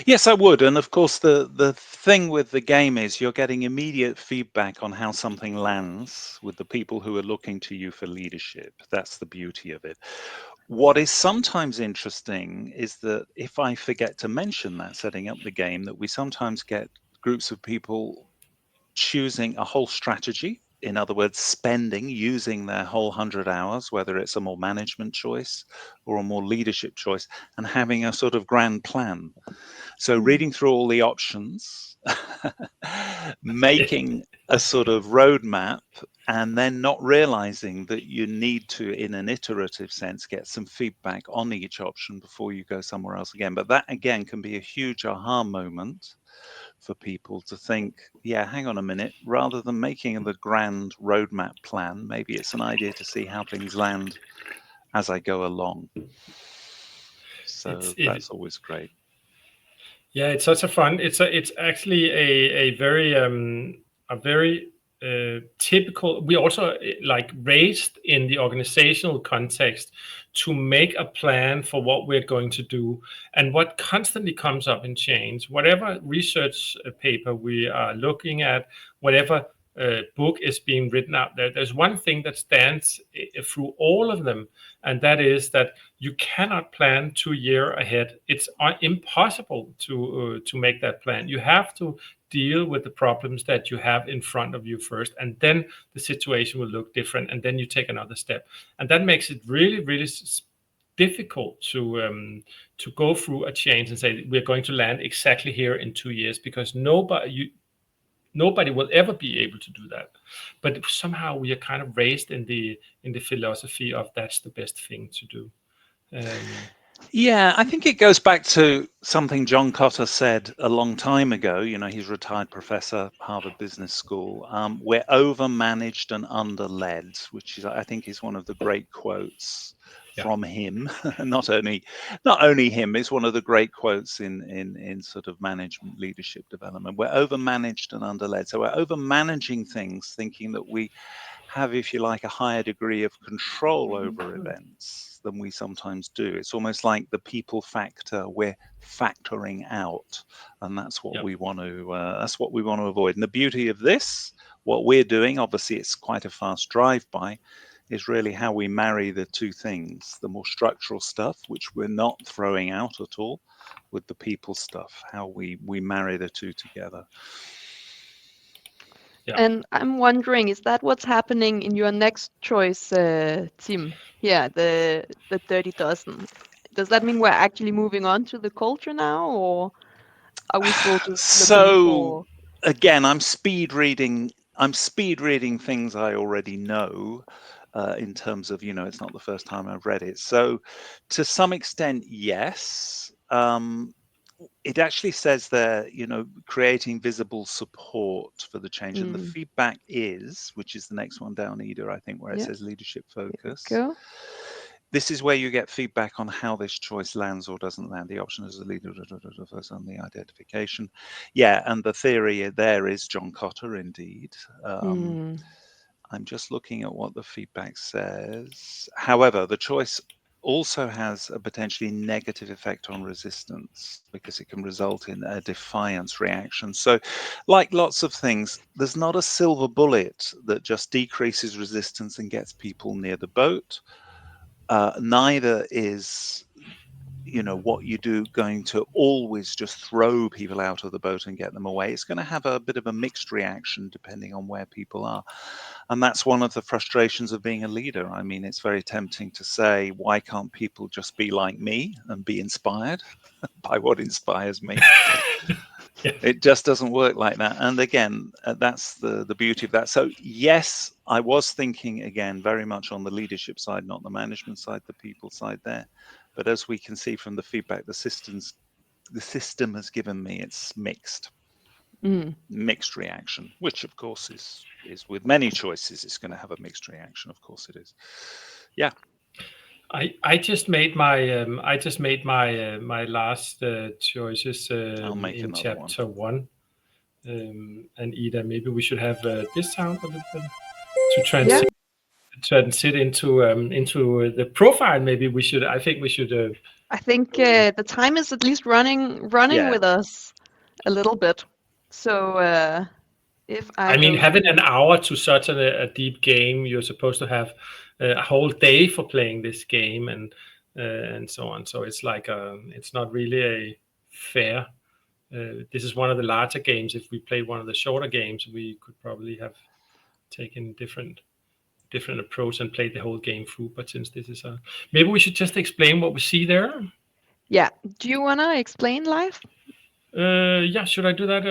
Yes, I would. And of course, the thing with the game is you're getting immediate feedback on how something lands with the people who are looking to you for leadership. That's the beauty of it. What is sometimes interesting is that if I forget to mention that setting up the game, that we sometimes get groups of people choosing a whole strategy. In other words, using their whole 100 hours, whether it's a more management choice or a more leadership choice, and having a sort of grand plan. So reading through all the options, making a sort of roadmap, and then not realizing that you need to, in an iterative sense, get some feedback on each option before you go somewhere else again. But that, again, can be a huge aha moment for people to think, yeah, hang on a minute, rather than making the grand roadmap plan, maybe it's an idea to see how things land as I go along. So that's always great. Yeah, it's such a fun. It's actually a very typical. We also like raised in the organizational context to make a plan for what we're going to do, and what constantly comes up in change. Whatever research paper we are looking at, whatever book is being written out there, there's one thing that stands through all of them, and that is that you cannot plan 2 years ahead. It's impossible to make that plan. You have to deal with the problems that you have in front of you first, and then the situation will look different, and then you take another step, and that makes it really, really difficult to go through a change and say we're going to land exactly here in 2 years, because nobody will ever be able to do that. But somehow we are kind of raised in the philosophy of that's the best thing to do. Yeah, I think it goes back to something John Cotter said a long time ago. You know, he's retired professor, Harvard Business School. We're overmanaged and underled, which is, I think, is one of the great quotes from him. Not only him, it's one of the great quotes in sort of management leadership development. We're overmanaged and underled. So we're overmanaging things, thinking that we have, if you like, a higher degree of control over events than we sometimes do. It's almost like the people factor we're factoring out, and that's what we want to avoid. And the beauty of this, what we're doing, obviously it's quite a fast drive-by, is really how we marry the two things, the more structural stuff, which we're not throwing out at all, with the people stuff, how we marry the two together. And I'm wondering, is that what's happening in your next choice, Tim? Yeah, the 30 dozen. Does that mean we're actually moving on to the culture now, or are we still just looking for? Again, I'm speed reading things I already know, in terms of, you know, it's not the first time I've read it. So to some extent, yes. It actually says there, you know, creating visible support for the change. And the feedback is, which is the next one down, Ida, I think, where it says leadership focus. This is where you get feedback on how this choice lands or doesn't land. The option as a leader focus on the identification. Yeah, and the theory there is John Cotter, indeed. I'm just looking at what the feedback says. However, the choice also has a potentially negative effect on resistance, because it can result in a defiance reaction. So like lots of things, there's not a silver bullet that just decreases resistance and gets people near the boat. Neither is, you know, what you do going to always just throw people out of the boat and get them away. It's going to have a bit of a mixed reaction depending on where people are. And that's one of the frustrations of being a leader. I mean, it's very tempting to say, why can't people just be like me and be inspired by what inspires me? It just doesn't work like that. And again, that's the beauty of that. So yes, I was thinking, again, very much on the leadership side, not the management side, the people side there. But as we can see from the feedback, the system has given me, it's mixed reaction, which of course is with many choices, it's going to have a mixed reaction. Of course it is. Yeah. I just made my my last choices in chapter one. And Ida, maybe we should have this sound a little bit to transit into the profile. Maybe we should. I think we should. I think the time is at least running with us a little bit. So if I mean, having an hour to such a deep game, you're supposed to have a whole day for playing this game and so on. So it's like it's not really a fair. This is one of the larger games. If we played one of the shorter games, we could probably have taken different approach and played the whole game through. But since this is maybe we should just explain what we see there. Yeah. Do you want to explain live? Yeah, should I do that?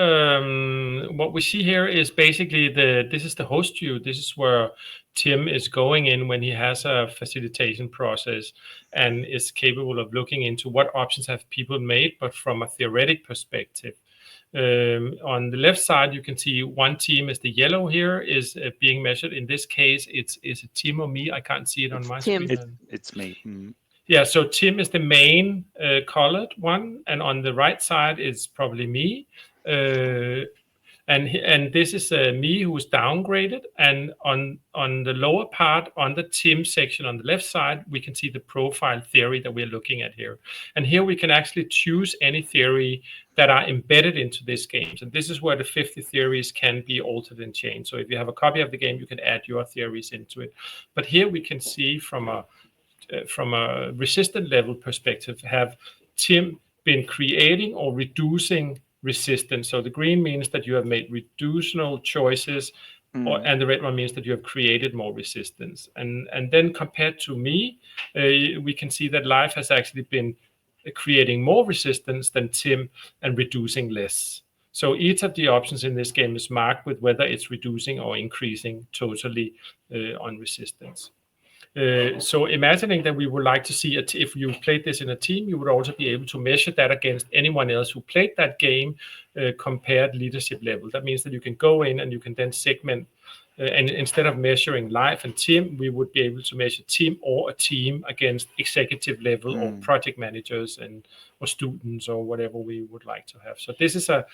What we see here is basically this is the host view. This is where Tim is going in when he has a facilitation process and is capable of looking into what options have people made, but from a theoretic perspective. On the left side, you can see one team is the yellow here is being measured. In this case, it's a Tim or me. I can't see it on my screen. It's me. Yeah, so Tim is the main colored one, and on the right side is probably me. and this is me who is downgraded, and on the lower part, on the Tim section on the left side, we can see the profile theory that we're looking at here. And here we can actually choose any theory that are embedded into this game. And this is where the 50 theories can be altered and changed. So if you have a copy of the game, you can add your theories into it. But here we can see from a resistant level perspective, have Tim been creating or reducing resistance? So the green means that you have made reducible choices, and the red one means that you have created more resistance. And then compared to me, we can see that life has actually been creating more resistance than Tim and reducing less. So each of the options in this game is marked with whether it's reducing or increasing totally on resistance. So imagining that we would like to see it, if you played this in a team, you would also be able to measure that against anyone else who played that game, compared leadership level. That means that you can go in and you can then segment, and instead of measuring live and team, we would be able to measure team or a team against executive level or project managers or students or whatever we would like to have. So this is a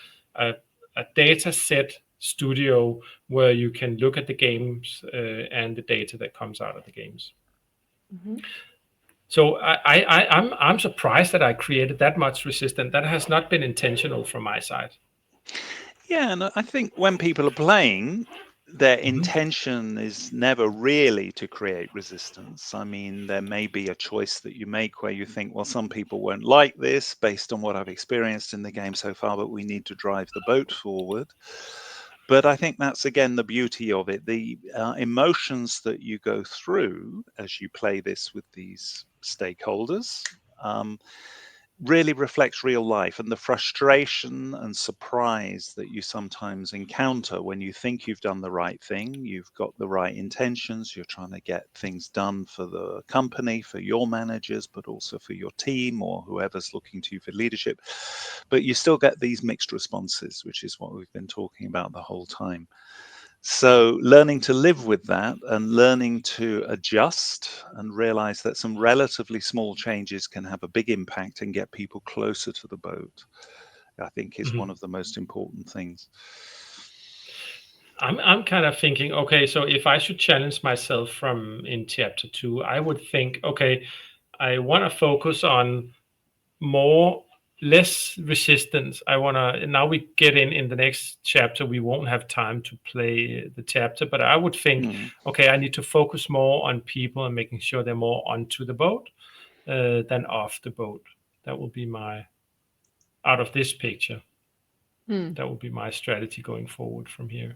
data set studio where you can look at the games and the data that comes out of the games. Mm-hmm. So I'm surprised that I created that much resistance. That has not been intentional from my side. Yeah, and I think when people are playing, their intention is never really to create resistance. I mean, there may be a choice that you make where you think, well, some people won't like this based on what I've experienced in the game so far, but we need to drive the boat forward. But I think that's, again, the beauty of it. The emotions that you go through as you play this with these stakeholders really reflects real life, and the frustration and surprise that you sometimes encounter when you think you've done the right thing, you've got the right intentions, you're trying to get things done for the company, for your managers, but also for your team or whoever's looking to you for leadership. But you still get these mixed responses, which is what we've been talking about the whole time. So learning to live with that and learning to adjust and realize that some relatively small changes can have a big impact and get people closer to the boat, I think is one of the most important things. I'm kind of thinking, okay, so if I should challenge myself from in chapter 2, I would think, okay, I want to focus on less resistance. I want to, now we get in the next chapter, we won't have time to play the chapter, but I would think, okay, I need to focus more on people and making sure they're more onto the boat than off the boat. That will be out of this picture, that will be my strategy going forward from here.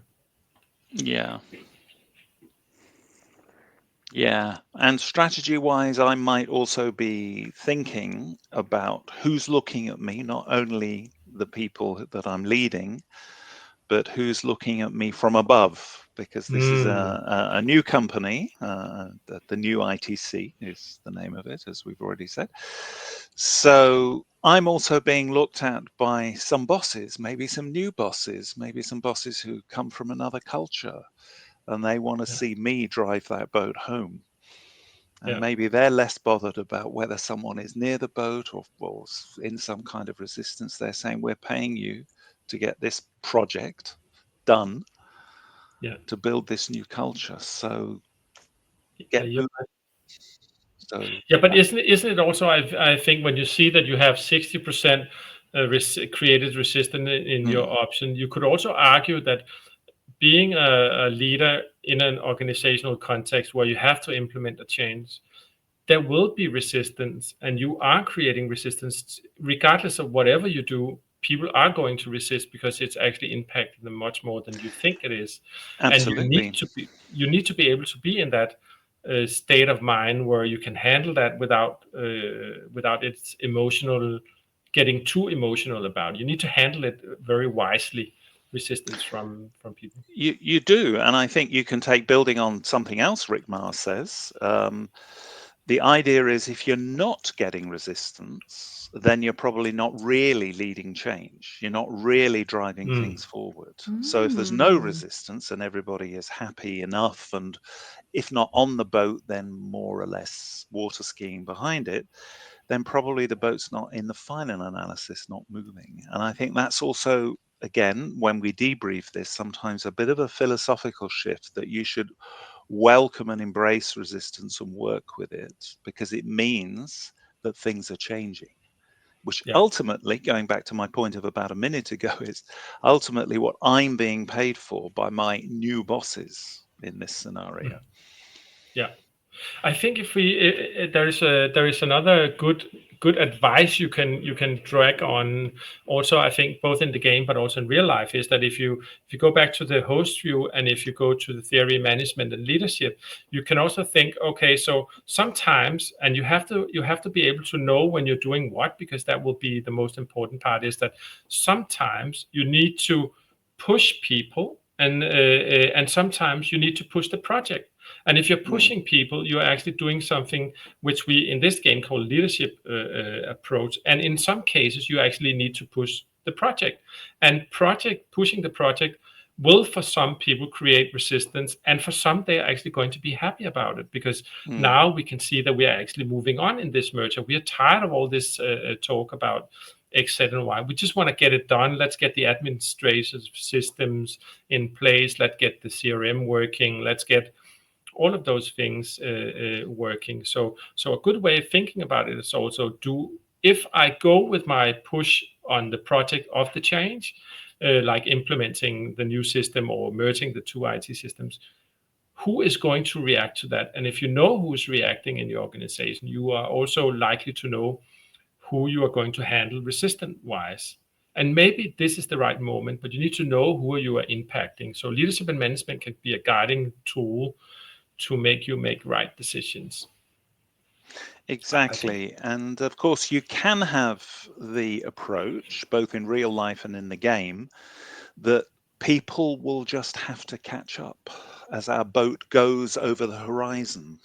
Yeah. And strategy wise, I might also be thinking about who's looking at me, not only the people that I'm leading, but who's looking at me from above, because this is a new company. The new ITC is the name of it, as we've already said. So I'm also being looked at by some bosses, maybe some new bosses, maybe some bosses who come from another culture, and they want to see me drive that boat home. And maybe they're less bothered about whether someone is near the boat or in some kind of resistance. They're saying, we're paying you to get this project done, to build this new culture. So but isn't it also, I think when you see that you have 60% created resistance in your option, you could also argue that being a leader in an organizational context where you have to implement a change, there will be resistance, and you are creating resistance regardless of whatever you do. People are going to resist because it's actually impacting them much more than you think it is. Absolutely. And you need to be able to be in that state of mind where you can handle that without its getting too emotional about it. You need to handle it very wisely. Resistance from people. You do, and I think you can take, building on something else Rick Mars says, the idea is if you're not getting resistance, then you're probably not really leading change. You're not really driving things forward. So if there's no resistance and everybody is happy enough, and if not on the boat, then more or less water skiing behind it, then probably the boat's not, in the final analysis, not moving. And I think that's also again, when we debrief this, sometimes a bit of a philosophical shift that you should welcome and embrace resistance and work with it, because it means that things are changing. Which Yeah. ultimately, going back to my point of about a minute ago, is ultimately what I'm being paid for by my new bosses in this scenario. Yeah. I think if there is another good advice you can drag on also. I think both in the game but also in real life is that if you go back to the host view and if you go to the theory, management and leadership, you can also think, okay, so sometimes, and you have to be able to know when you're doing what, because that will be the most important part, is that sometimes you need to push people and sometimes you need to push the project. And if you're pushing people, you're actually doing something which we in this game call leadership approach. And in some cases, you actually need to push the project. And pushing the project will, for some people, create resistance. And for some, they are actually going to be happy about it, because now we can see that we are actually moving on in this merger. We are tired of all this talk about X, Z, and Y. We just want to get it done. Let's get the administrative systems in place. Let's get the CRM working. Let's get all of those things working. So a good way of thinking about it is also, if I go with my push on the project of the change, like implementing the new system or merging the two IT systems, who is going to react to that? And if you know who's reacting in the organization, you are also likely to know who you are going to handle resistant wise. And maybe this is the right moment, but you need to know who you are impacting. So leadership and management can be a guiding tool to make you make right decisions. Exactly. And of course, you can have the approach, both in real life and in the game, that people will just have to catch up as our boat goes over the horizon.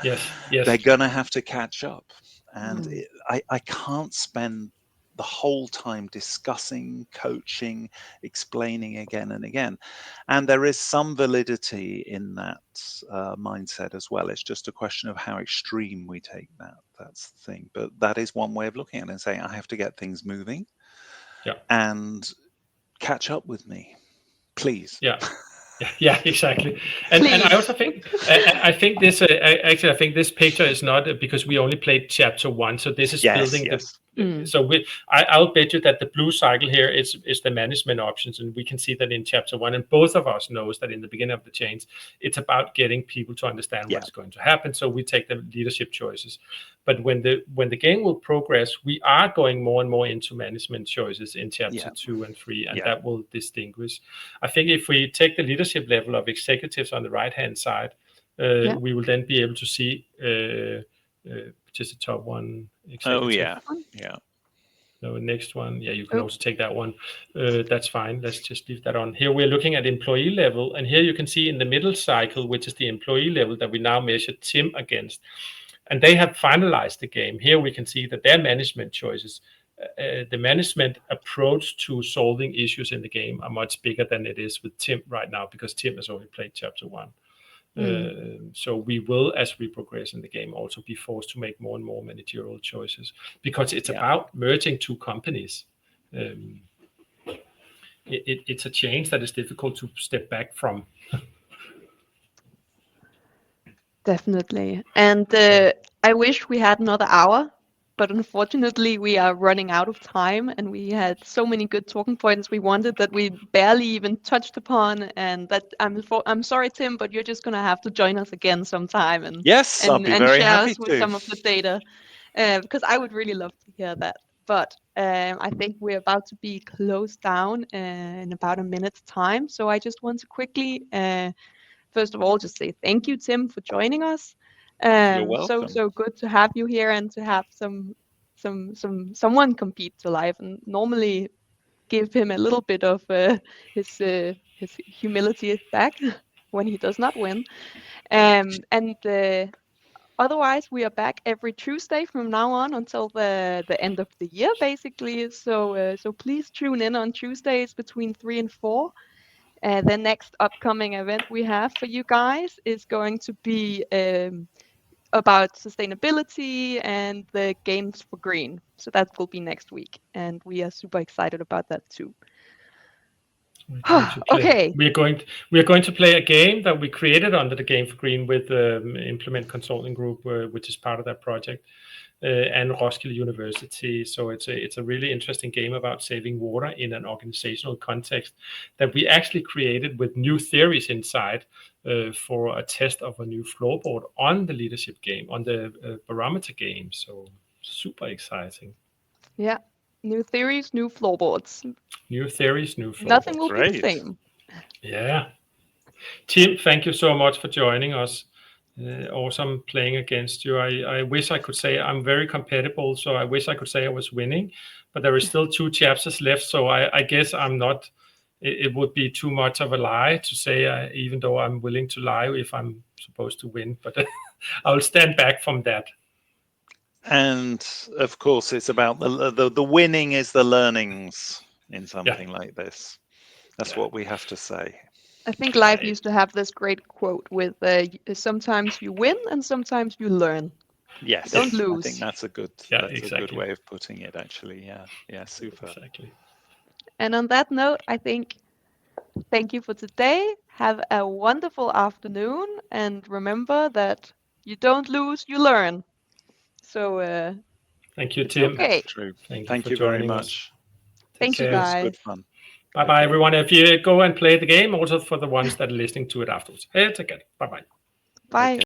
Yes. They're going to have to catch up. And Mm. I can't spend the whole time discussing, coaching, explaining again and again. And there is some validity in that mindset as well. It's just a question of how extreme we take that. That's the thing. But that is one way of looking at it and saying, I have to get things moving. Yeah. And catch up with me, please. Yeah, exactly. And I also think I think this actually I think this picture is not because we only played chapter 1, so this is building the. So I'll bet you that the blue cycle here is the management options, and we can see that in chapter 1, and both of us knows that in the beginning of the change, it's about getting people to understand what's going to happen. So we take the leadership choices, but when the game will progress, we are going more and more into management choices in chapter 2 and 3, and that will distinguish. I think if we take the leadership level of executives on the right hand side, we will then be able to see just the top one executive. Oh yeah. No, next one. Yeah, you can also take that one. That's fine. Let's just leave that on. Here we're looking at employee level, and here you can see in the middle cycle, which is the employee level that we now measure Tim against. And they have finalized the game. Here we can see that their management choices, the management approach to solving issues in the game are much bigger than it is with Tim right now, because Tim has only played chapter 1. So we will, as we progress in the game, also be forced to make more and more managerial choices, because it's about merging two companies. It's a change that is difficult to step back from. Definitely. And I wish we had another hour, but unfortunately we are running out of time, and we had so many good talking points we wanted that we barely even touched upon. And that I'm sorry, Tim, but you're just gonna have to join us again sometime and I'll be very share happy us with to. some of the data, because I would really love to hear that. But I think we're about to be closed down in about a minute's time, so I just want to quickly. First of all, just say thank you, Tim, for joining us. You're welcome. So good to have you here and to have someone compete to life, and normally give him a little bit of his humility back when he does not win. And otherwise, we are back every Tuesday from now on until the end of the year, basically. So please tune in on Tuesdays between 3 and 4. The next upcoming event we have for you guys is going to be about sustainability and the Games for Green. So that will be next week, and we are super excited about that too. Okay. We are going to play a game that we created under the Game for Green with Implement Consulting Group, which is part of that project, and Roskilde University. So it's a really interesting game about saving water in an organizational context that we actually created with new theories inside for a test of a new floorboard on the leadership game, on the barometer game. So super exciting. Yeah. New theories, new floorboards. New theories, new Nothing floorboards. will be the same. Yeah. Tim, thank you so much for joining us. Awesome playing against you. I wish I could say I'm very compatible, so I wish I could say I was winning, but there is still 2 chapters left, so I guess I'm not. It would be too much of a lie to say, even though I'm willing to lie if I'm supposed to win, but I'll stand back from that. And of course, it's about the winning is the learnings in something like this. That's what we have to say. I think life used to have this great quote with sometimes you win and sometimes you learn. Yes, Don't lose. I think that's a good a good way of putting it, actually. Yeah, super. Exactly. And on that note, I think thank you for today. Have a wonderful afternoon, and remember that you don't lose, you learn. So thank you, Tim. okay. That's true. Thank you very us. much. Thank you, care. guys. It was good fun. Bye-bye, everyone. If you go and play the game, also for the ones that are listening to it afterwards. Hey, take care. Bye-bye. Bye. Okay.